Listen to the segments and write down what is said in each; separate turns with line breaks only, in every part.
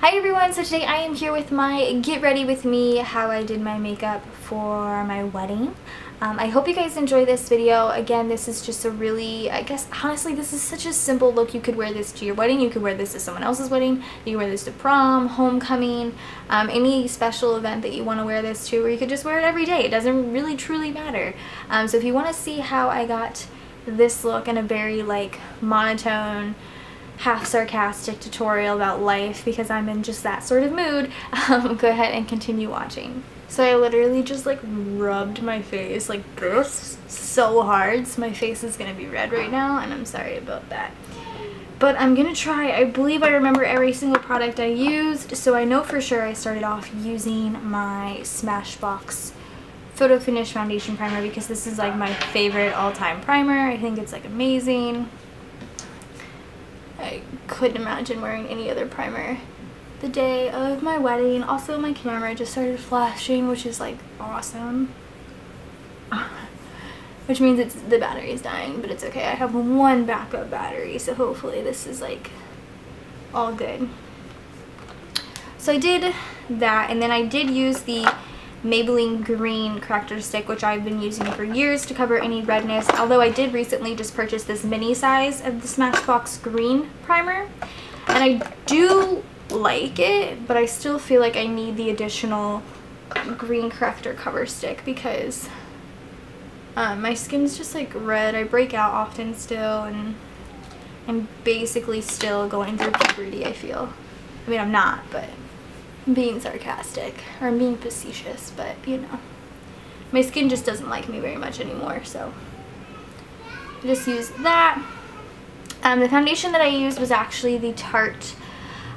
Hi everyone, so today I am here with my get ready with me, how I did my makeup for my wedding. I hope you guys enjoy this video. Again, this is just a really, I guess, honestly, this is such a simple look. You could wear this to your wedding, you could wear this to someone else's wedding, you could wear this to prom, homecoming, any special event that you want to wear this to, or you could just wear it every day. It doesn't really truly matter. So if you want to see how I got this look in a very like monotone, half sarcastic tutorial about life, because I'm in just that sort of mood, go ahead and continue watching. So I literally just like rubbed my face like this so hard, so my face is gonna be red right now, and I'm sorry about that. But I'm gonna try. I believe I remember every single product I used, so I know for sure I started off using my Smashbox Photo Finish Foundation Primer, because this is like my favorite all-time primer. I think it's like amazing. I couldn't imagine wearing any other primer the day of my wedding. Also, my camera just started flashing, which is like awesome. Which means the battery is dying, but it's okay. I have one backup battery, so hopefully this is like all good. So I did that, and then I did use the Maybelline green corrector stick, which I've been using for years to cover any redness, although I did recently just purchase this mini size of the Smashbox green primer, and I do like it, but I still feel like I need the additional green corrector cover stick because my skin's just like red. I break out often still, and I'm basically still going through puberty, I feel. I mean, I'm not, but I'm being sarcastic, or I'm being facetious, but you know, my skin just doesn't like me very much anymore, so I just used that. The foundation that I used was actually the Tarte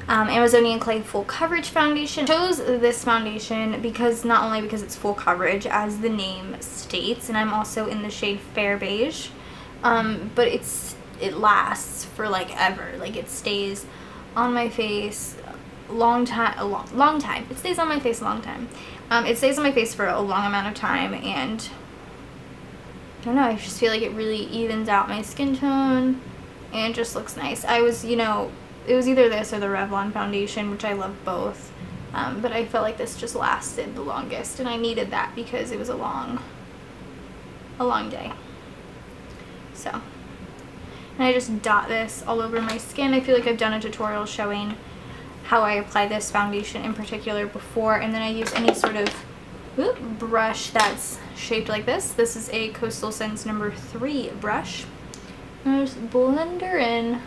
Amazonian Clay Full Coverage Foundation. I chose this foundation because not only because it's full coverage, as the name states, and I'm also in the shade Fair Beige, but it lasts for like ever. Like, it stays on my face long time. It stays on my face a long time. It stays on my face for a long amount of time, and I don't know, I just feel like it really evens out my skin tone and just looks nice. I was, you know, it was either this or the Revlon foundation, which I love both, but I felt like this just lasted the longest, and I needed that because it was a long day. So, and I just dot this all over my skin. I feel like I've done a tutorial showing how I apply this foundation in particular before, and then I use any sort of brush that's shaped like this. This is a Coastal Scents number 3 brush. And I just blend her in.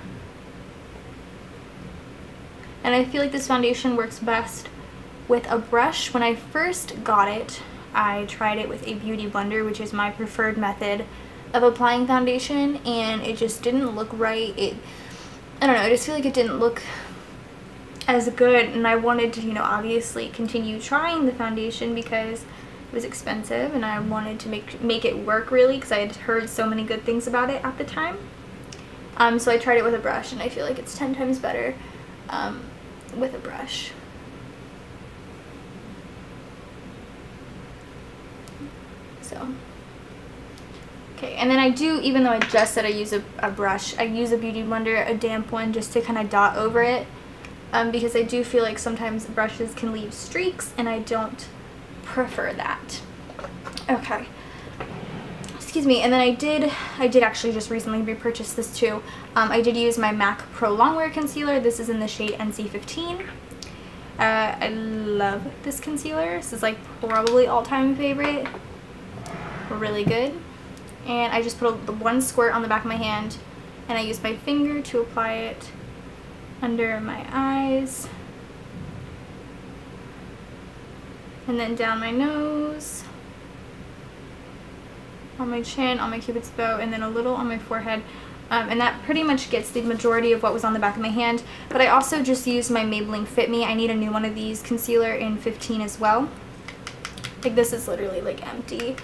And I feel like this foundation works best with a brush. When I first got it, I tried it with a beauty blender, which is my preferred method of applying foundation, and it just didn't look right. I don't know, I just feel like it didn't look as good, and I wanted to, you know, obviously continue trying the foundation because it was expensive, and I wanted to make it work really, because I had heard so many good things about it at the time. So I tried it with a brush, and I feel like it's 10 times better with a brush. So okay, and then I do, even though I just said I use a brush, I use a beauty blender, a damp one, just to kind of dot over it. Because I do feel like sometimes brushes can leave streaks, and I don't prefer that. Okay, excuse me. And then I did actually just recently repurchase this too. I did use my MAC Pro Longwear Concealer. This is in the shade NC15. I love this concealer. This is like probably all-time favorite. Really good. And I just put one squirt on the back of my hand, and I use my finger to apply it under my eyes, and then down my nose, on my chin, on my cupid's bow, and then a little on my forehead, and that pretty much gets the majority of what was on the back of my hand. But I also just used my Maybelline Fit Me. I need a new one of these concealer in 15 as well. Like, this is literally like empty.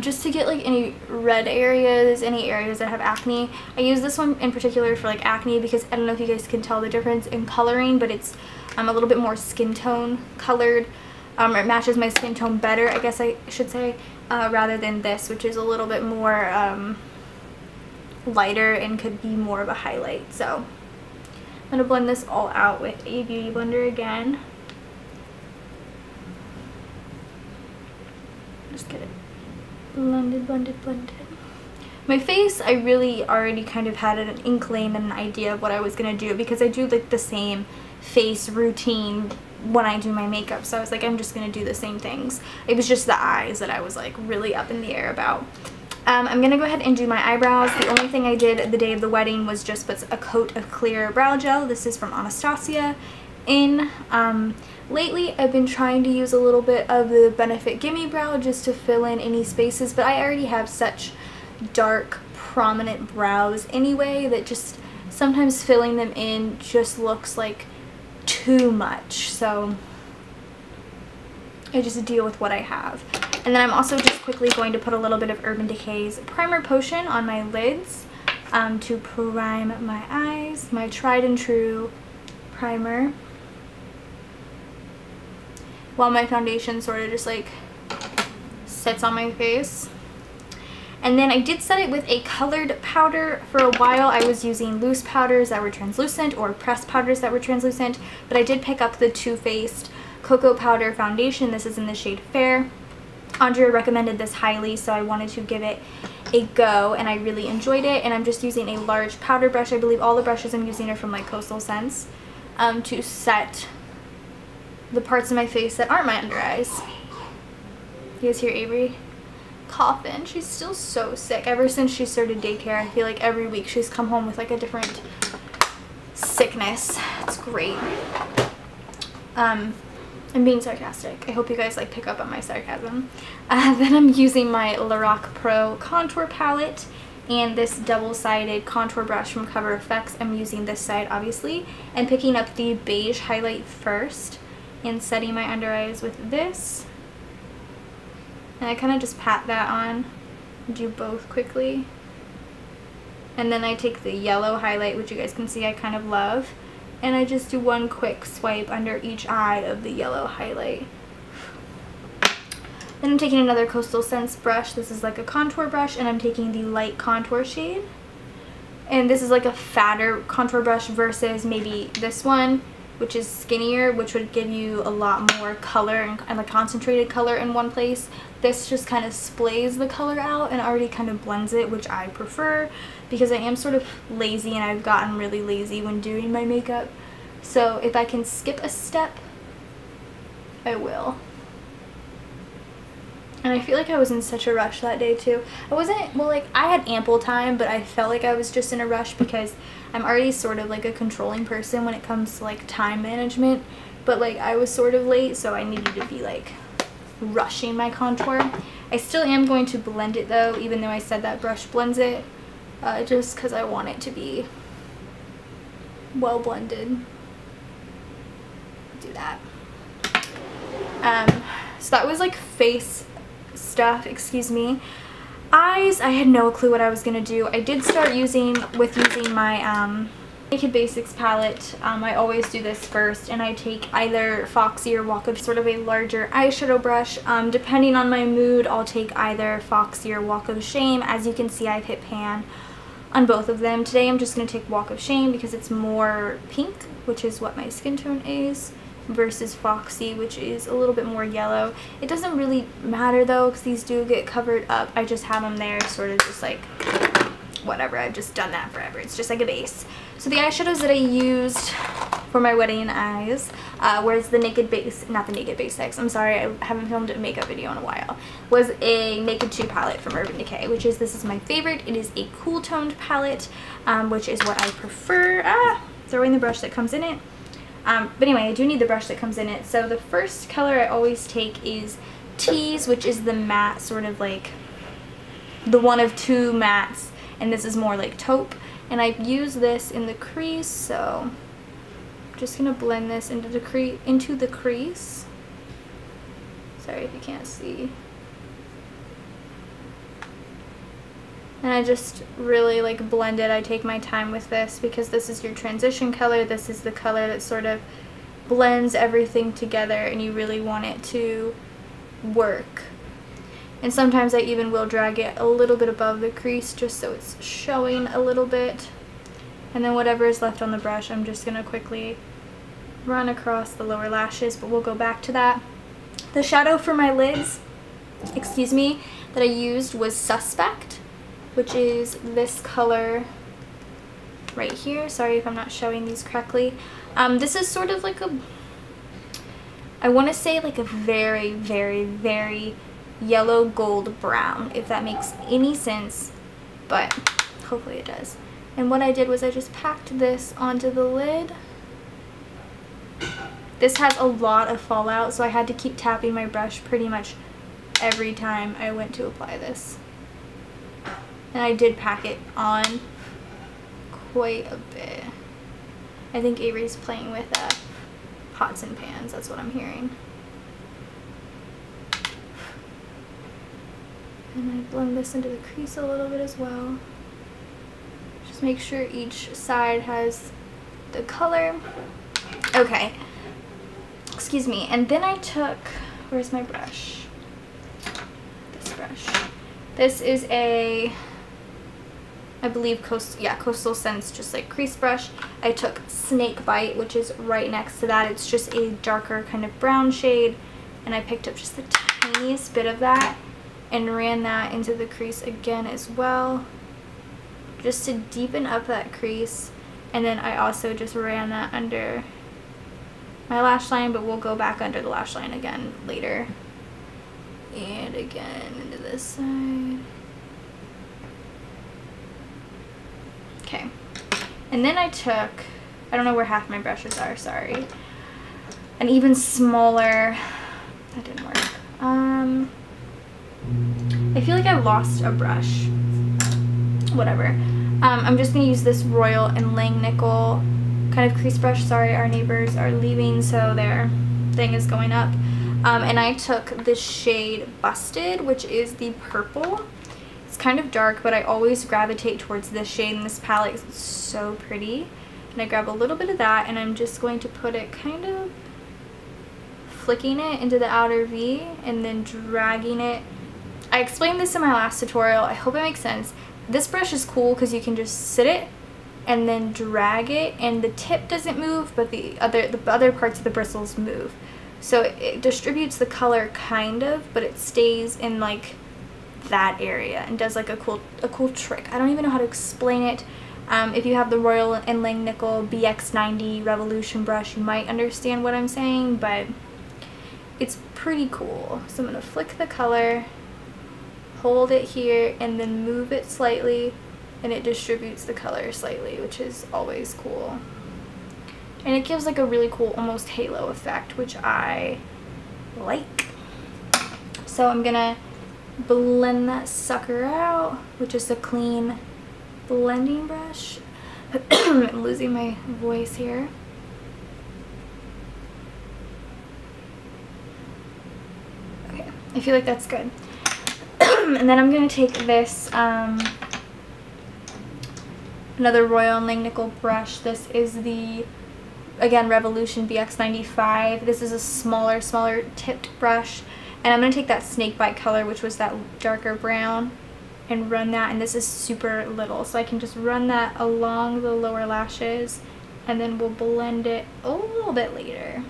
Just to get like any red areas, any areas that have acne. I use this one in particular for like acne because I don't know if you guys can tell the difference in coloring, but it's a little bit more skin tone colored, or it matches my skin tone better, I guess I should say, rather than this, which is a little bit more lighter and could be more of a highlight. So I'm going to blend this all out with a beauty blender again. Just get it blended, blended, blended. My face, I really already kind of had an inkling and an idea of what I was going to do because I do like the same face routine when I do my makeup. So I was like, I'm just going to do the same things. It was just the eyes that I was like really up in the air about. I'm going to go ahead and do my eyebrows. The only thing I did the day of the wedding was just put a coat of clear brow gel. This is from Anastasia. Lately, I've been trying to use a little bit of the Benefit Gimme Brow just to fill in any spaces, but I already have such dark, prominent brows anyway that just sometimes filling them in just looks like too much. So I just deal with what I have. And then I'm also just quickly going to put a little bit of Urban Decay's Primer Potion on my lids to prime my eyes, my tried and true primer, while my foundation sort of just like sits on my face. And then I did set it with a colored powder. For a while I was using loose powders that were translucent or pressed powders that were translucent, but I did pick up the Too Faced Cocoa Powder Foundation. This is in the shade Fair. Andrea recommended this highly, so I wanted to give it a go, and I really enjoyed it. And I'm just using a large powder brush. I believe all the brushes I'm using are from like Coastal Scents to set the parts of my face that aren't my under eyes. You guys hear Avery coughing? She's still so sick. Ever since she started daycare, I feel like every week she's come home with like a different sickness. It's great. I'm being sarcastic. I hope you guys like pick up on my sarcasm. Then I'm using my Lorac Pro Contour Palette and this double-sided contour brush from Cover Effects. I'm using this side obviously, and picking up the beige highlight first and setting my under eyes with this. And I kind of just pat that on, do both quickly. And then I take the yellow highlight, which you guys can see I kind of love, and I just do one quick swipe under each eye of the yellow highlight. Then I'm taking another Coastal Scents brush. This is like a contour brush, and I'm taking the light contour shade. And this is like a fatter contour brush versus maybe this one, which is skinnier, which would give you a lot more color and like concentrated color in one place. This just kind of splays the color out and already kind of blends it, which I prefer because I am sort of lazy, and I've gotten really lazy when doing my makeup. So if I can skip a step, I will. And I feel like I was in such a rush that day too. I wasn't, well, like I had ample time, but I felt like I was just in a rush because I'm already sort of like a controlling person when it comes to like time management. But like I was sort of late, so I needed to be like rushing my contour. I still am going to blend it though, even though I said that brush blends it, just because I want it to be well blended. Do that. So that was like face stuff, excuse me. Eyes, I had no clue what I was gonna do. I did start using my Naked Basics palette. I always do this first, and I take either Foxy or Walk of, sort of a larger eyeshadow brush. Depending on my mood, I'll take either Foxy or Walk of Shame. As you can see, I've hit pan on both of them. Today I'm just going to take Walk of Shame because it's more pink, which is what my skin tone is, versus Foxy, which is a little bit more yellow. It doesn't really matter though, because these do get covered up. I just have them there, sort of just like whatever. I've just done that forever. It's just like a base. So the eyeshadows that I used for my wedding eyes was the Naked Base, not the Naked Basics, I'm sorry, I haven't filmed a makeup video in a while, was a Naked 2 palette from Urban Decay, which is, this is my favorite. It is a cool toned palette, which is what I prefer. Throwing the brush that comes in it. But anyway, I do need the brush that comes in it. So the first color I always take is Tease, which is the matte, sort of like the one of two mattes, and this is more like taupe. And I use this in the crease, so I'm just gonna blend this into the crease. Sorry if you can't see. And I just really like blend it. I take my time with this because this is your transition color. This is the color that sort of blends everything together, and you really want it to work. And sometimes I even will drag it a little bit above the crease just so it's showing a little bit. And then whatever is left on the brush, I'm just gonna quickly run across the lower lashes, but we'll go back to that. The shadow for my lids, excuse me, that I used was Suspect, which is this color right here. Sorry if I'm not showing these correctly. This is sort of like a, I want to say like a very, very, very yellow gold brown, if that makes any sense, but hopefully it does. And what I did was I just packed this onto the lid. This has a lot of fallout, so I had to keep tapping my brush pretty much every time I went to apply this. And I did pack it on quite a bit. I think Avery's playing with pots and pans, that's what I'm hearing. And I blend this into the crease a little bit as well. Just make sure each side has the color. Okay. Excuse me. And then I took, where's my brush? This brush. This is a, I believe, Coastal Scents, just like crease brush. I took Snake Bite, which is right next to that. It's just a darker kind of brown shade. And I picked up just the tiniest bit of that and ran that into the crease again as well, just to deepen up that crease. And then I also just ran that under my lash line, but we'll go back under the lash line again later. And again into this side. Okay. And then I took, I don't know where half my brushes are, sorry. An even smaller, that didn't work. I feel like I lost a brush. Whatever. I'm just going to use this Royal and Langnickel kind of crease brush. Sorry, our neighbors are leaving, so their thing is going up. And I took the shade Busted, which is the purple. It's kind of dark, but I always gravitate towards this shade in this palette because it's so pretty. And I grab a little bit of that, and I'm just going to put it kind of flicking it into the outer V and then dragging it. I explained this in my last tutorial. I hope it makes sense. This brush is cool because you can just sit it and then drag it, and the tip doesn't move, but the other parts of the bristles move. So it distributes the color kind of, but it stays in like that area and does like a cool trick. I don't even know how to explain it. If you have the Royal and Langnickel BX90 Revolution brush, you might understand what I'm saying, but it's pretty cool. So I'm gonna flick the color, hold it here, and then move it slightly, and it distributes the color slightly, which is always cool. And it gives like a really cool almost halo effect, which I like. So I'm gonna blend that sucker out with just a clean blending brush. I'm losing my voice here. Okay, I feel like that's good. And then I'm going to take this, another Royal and Langnickel brush. This is the, again, Revolution BX95. This is a smaller tipped brush. And I'm going to take that Snakebite color, which was that darker brown, and run that. And this is super little, so I can just run that along the lower lashes, and then we'll blend it a little bit later.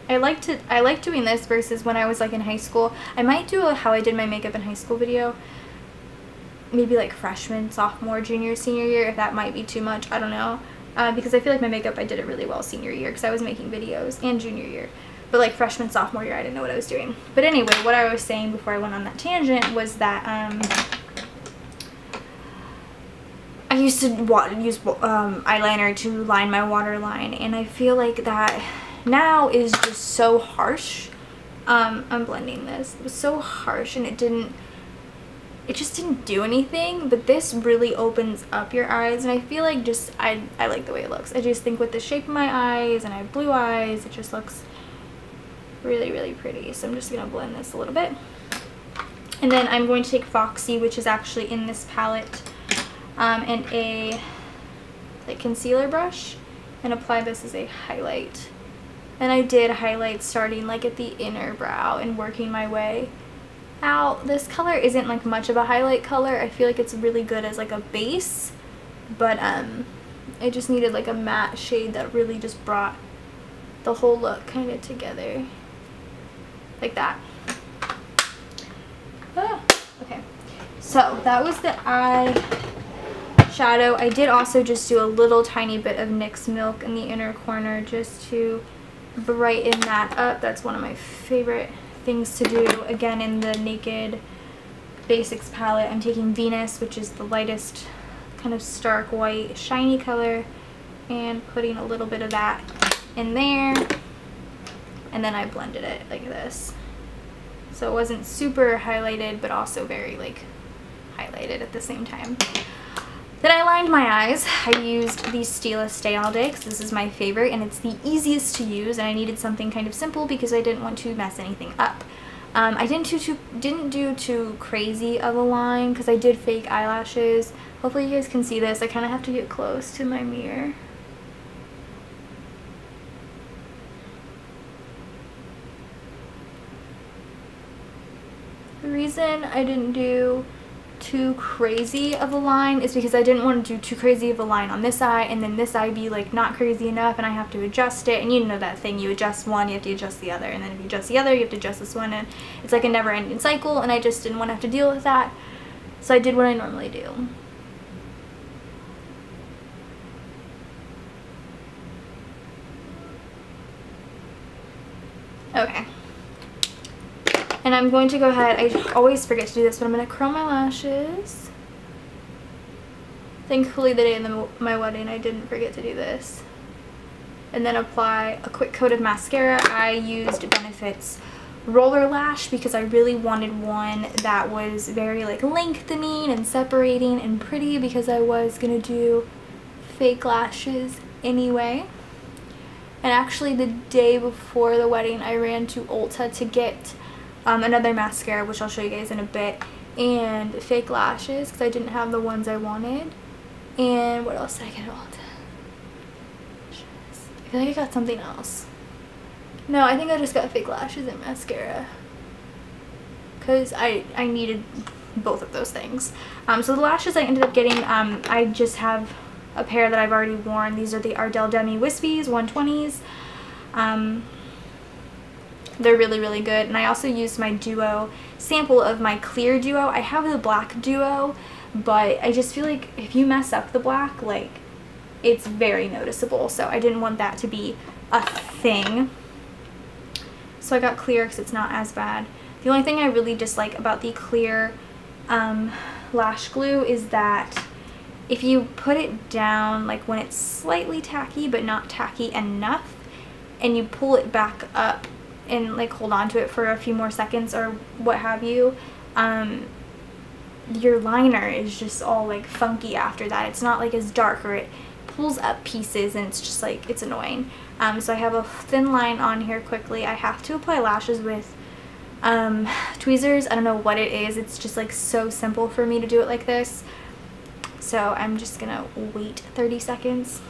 I like doing this versus when I was like in high school. I might do a how I did my makeup in high school video, maybe like freshman, sophomore, junior, senior year, if that might be too much. I don't know, because I feel like my makeup, I did it really well senior year because I was making videos, and junior year. But like freshman, sophomore year, I didn't know what I was doing. But anyway, what I was saying before I went on that tangent was that I used to use eyeliner to line my waterline, and I feel like that now is just so harsh. I'm blending this. It was so harsh, and it just didn't do anything. But this really opens up your eyes, and I feel like just I like the way it looks. I just think with the shape of my eyes, and I have blue eyes, it just looks really, really pretty. So I'm just gonna blend this a little bit, and then I'm going to take Foxy, which is actually in this palette, and a like concealer brush, and apply this as a highlight. And I did highlight starting like at the inner brow and working my way out. This color isn't like much of a highlight color. I feel like it's really good as like a base, but I just needed like a matte shade that really just brought the whole look kind of together, like that. Okay, so that was the eyeshadow. I did also just do a little tiny bit of NYX Milk in the inner corner just to brighten that up. That's one of my favorite things to do. Again, in the Naked Basics palette, I'm taking Venus, which is the lightest kind of stark white shiny color, and putting a little bit of that in there, and then I blended it like this. So it wasn't super highlighted, but also very like highlighted at the same time. Then I lined my eyes. I used the Stila Stay All Day because this is my favorite and it's the easiest to use, and I needed something kind of simple because I didn't want to mess anything up. I didn't do too crazy of a line because I did fake eyelashes. Hopefully you guys can see this. I kind of have to get close to my mirror. The reason I didn't do too crazy of a line is because I didn't want to do too crazy of a line on this eye and then this eye be like not crazy enough and I have to adjust it, and you know that thing, you adjust one, you have to adjust the other, and then if you adjust the other, you have to adjust this one, and it's like a never-ending cycle, and I just didn't want to have to deal with that, so I did what I normally do. Okay. And I'm going to go ahead, I always forget to do this, but I'm going to curl my lashes. Thankfully the day of my wedding I didn't forget to do this. And then apply a quick coat of mascara. I used Benefit's Roller Lash because I really wanted one that was very like lengthening and separating and pretty because I was going to do fake lashes anyway. And actually the day before the wedding I ran to Ulta to get another mascara, which I'll show you guys in a bit, and fake lashes because I didn't have the ones I wanted. And what else did I get at Ulta? I feel like I got something else. No, I think I just got fake lashes and mascara because I needed both of those things. So the lashes I ended up getting, I just have a pair that I've already worn. These are the Ardell Demi Wispies 120s. They're really, really good. And I also used my duo sample of my clear duo. I have the black duo, but I just feel like if you mess up the black, like, it's very noticeable. So I didn't want that to be a thing. So I got clear because it's not as bad. The only thing I really dislike about the clear lash glue is that if you put it down, like when it's slightly tacky but not tacky enough, and you pull it back up and like hold on to it for a few more seconds or what have you, your liner is just all like funky after that. It's not like as dark, or it pulls up pieces and it's just like, it's annoying. So I have a thin line on here quickly. I have to apply lashes with tweezers. I don't know what it is. It's just like so simple for me to do it like this. So I'm just gonna wait 30 seconds.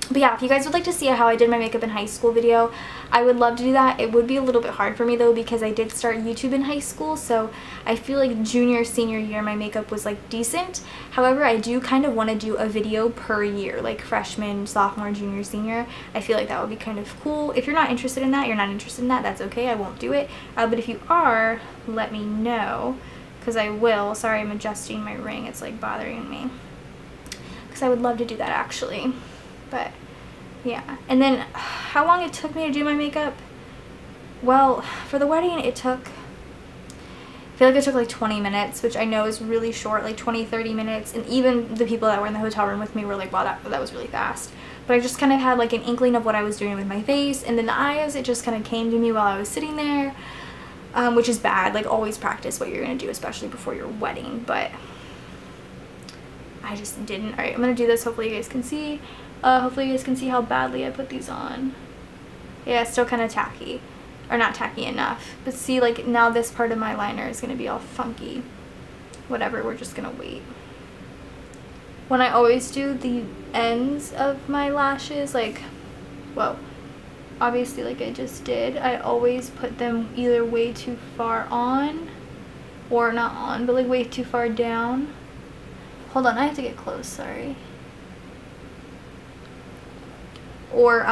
But yeah, if you guys would like to see how I did my makeup in high school video, I would love to do that. It would be a little bit hard for me though because I did start YouTube in high school, so I feel like junior, senior year my makeup was like decent. However, I do kind of want to do a video per year, like freshman, sophomore, junior, senior. I feel like that would be kind of cool. If you're not interested in that, you're not interested in that, that's okay, I won't do it. But if you are, let me know because I will. Sorry, I'm adjusting my ring, it's like bothering me. Because I would love to do that actually. But yeah, and then how long it took me to do my makeup? Well, for the wedding it took, I feel like it took like 20 minutes, which I know is really short, like 20-30 minutes, and even the people that were in the hotel room with me were like, wow, that was really fast. But I just kind of had like an inkling of what I was doing with my face, and then the eyes, it just kind of came to me while I was sitting there, which is bad. Like, always practice what you're going to do, especially before your wedding, but I just didn't. Alright, I'm going to do this, hopefully you guys can see. Hopefully you guys can see how badly I put these on. Yeah, it's still kind of tacky. Or not tacky enough. But see, like, now this part of my liner is going to be all funky. Whatever, we're just going to wait. When I always do the ends of my lashes, like, well, obviously like I just did, I always put them either way too far on, or not on, but like way too far down. Hold on, I have to get close, sorry. or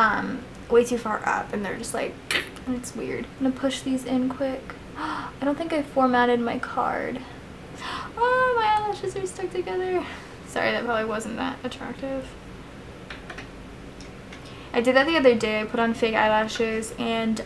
way too far up, and they're just like, and it's weird. I'm gonna push these in quick. I don't think I formatted my card. Oh, my eyelashes are stuck together. Sorry, that probably wasn't that attractive. I did that the other day. I put on fake eyelashes, and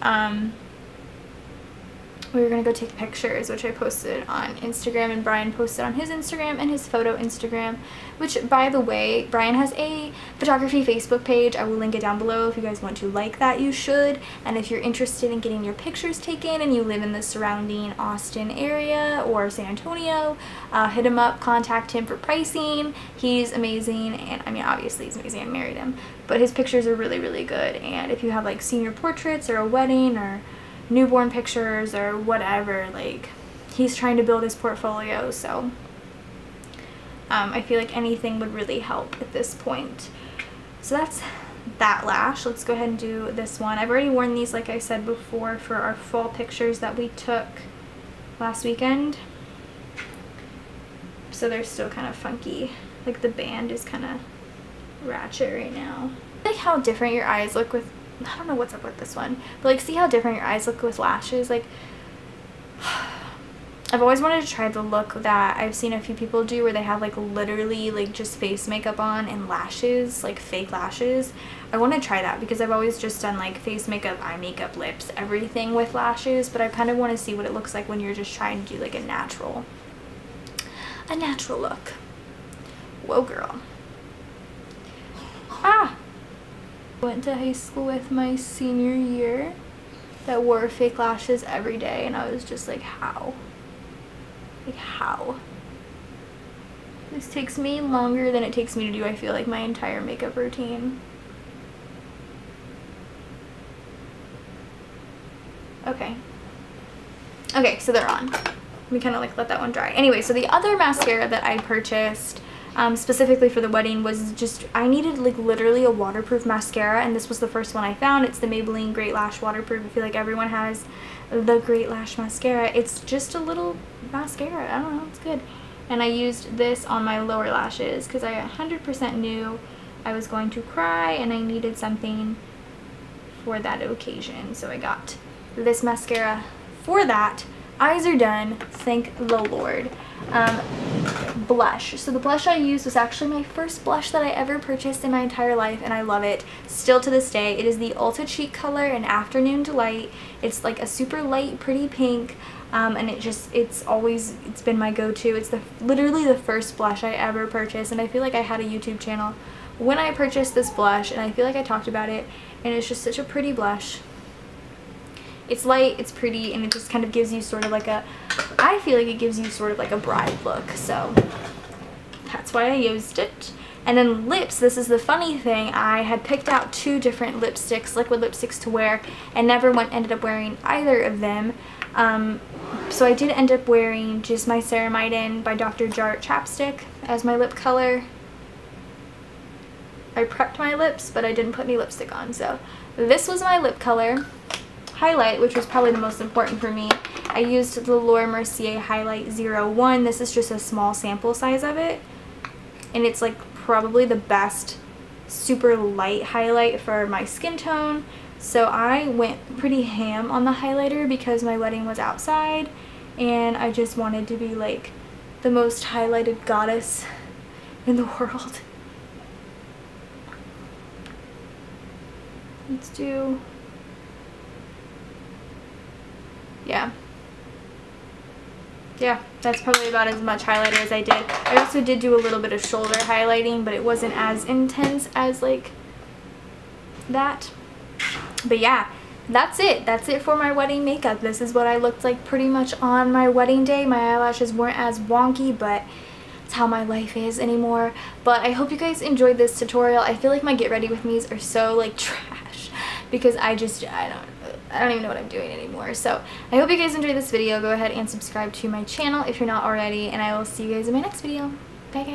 we were gonna go take pictures, which I posted on Instagram, and Brian posted on his Instagram and his photo Instagram, which, by the way, Brian has a photography Facebook page. I will link it down below. If you guys want to like that, you should. And if you're interested in getting your pictures taken and you live in the surrounding Austin area or San Antonio, hit him up, contact him for pricing. He's amazing, and I mean, obviously he's amazing. I married him, but his pictures are really, really good. And if you have like senior portraits or a wedding or newborn pictures or whatever, like, he's trying to build his portfolio, so I feel like anything would really help at this point. So that's that lash. Let's go ahead and do this one. I've already worn these, like I said before, for our fall pictures that we took last weekend, so they're still kind of funky. Like, the band is kind of ratchet right now. I like how different your eyes look with, I don't know what's up with this one, but like, see how different your eyes look with lashes? Like, I've always wanted to try the look that I've seen a few people do, where they have like literally like just face makeup on and lashes, like fake lashes. I want to try that because I've always just done like face makeup, eye makeup, lips, everything with lashes, but I kind of want to see what it looks like when you're just trying to do like a natural look. Whoa, girl. Ah! Went to high school with my senior year that wore fake lashes every day, and I was just like, how? Like, how? This takes me longer than it takes me to do, I feel like, my entire makeup routine. Okay. Okay, so they're on. Let me kind of like let that one dry. Anyway, so the other mascara that I purchased specifically for the wedding was just, I needed like literally a waterproof mascara, and this was the first one I found. It's the Maybelline Great Lash Waterproof. I feel like everyone has the Great Lash mascara. It's just a little mascara. I don't know, it's good. And I used this on my lower lashes because I 100% knew I was going to cry and I needed something for that occasion. So I got this mascara for that. Eyes are done, thank the Lord. Blush. So the blush I used was actually my first blush that I ever purchased in my entire life, and I love it still to this day. It is the Ulta Cheek Color in Afternoon Delight. It's like a super light, pretty pink, and it's been my go-to. It's literally the first blush I ever purchased, and I feel like I had a YouTube channel when I purchased this blush, and I feel like I talked about it, and it's just such a pretty blush. It's light, it's pretty, and it just kind of gives you sort of like a, I feel like it gives you sort of like a bride look, so that's why I used it. And then lips, this is the funny thing, I had picked out 2 different lipsticks, liquid lipsticks to wear, and never ended up wearing either of them. So I did end up wearing just my Ceramidin by Dr. Jart Chapstick as my lip color. I prepped my lips, but I didn't put any lipstick on, so this was my lip color. Highlight, which was probably the most important for me, I used the Laura Mercier Highlight 01. This is just a small sample size of it, and it's like probably the best super light highlight for my skin tone. So I went pretty ham on the highlighter because my wedding was outside and I just wanted to be like the most highlighted goddess in the world. Let's do, yeah, that's probably about as much highlighter as I did. I also did do a little bit of shoulder highlighting, but it wasn't as intense as like that. But yeah, that's it. That's it for my wedding makeup. This is what I looked like pretty much on my wedding day. My eyelashes weren't as wonky, but it's how my life is anymore. But I hope you guys enjoyed this tutorial. I feel like my get ready with me's are so like trash because I don't even know what I'm doing anymore. So I hope you guys enjoyed this video. Go ahead and subscribe to my channel if you're not already, and I will see you guys in my next video. Bye guys.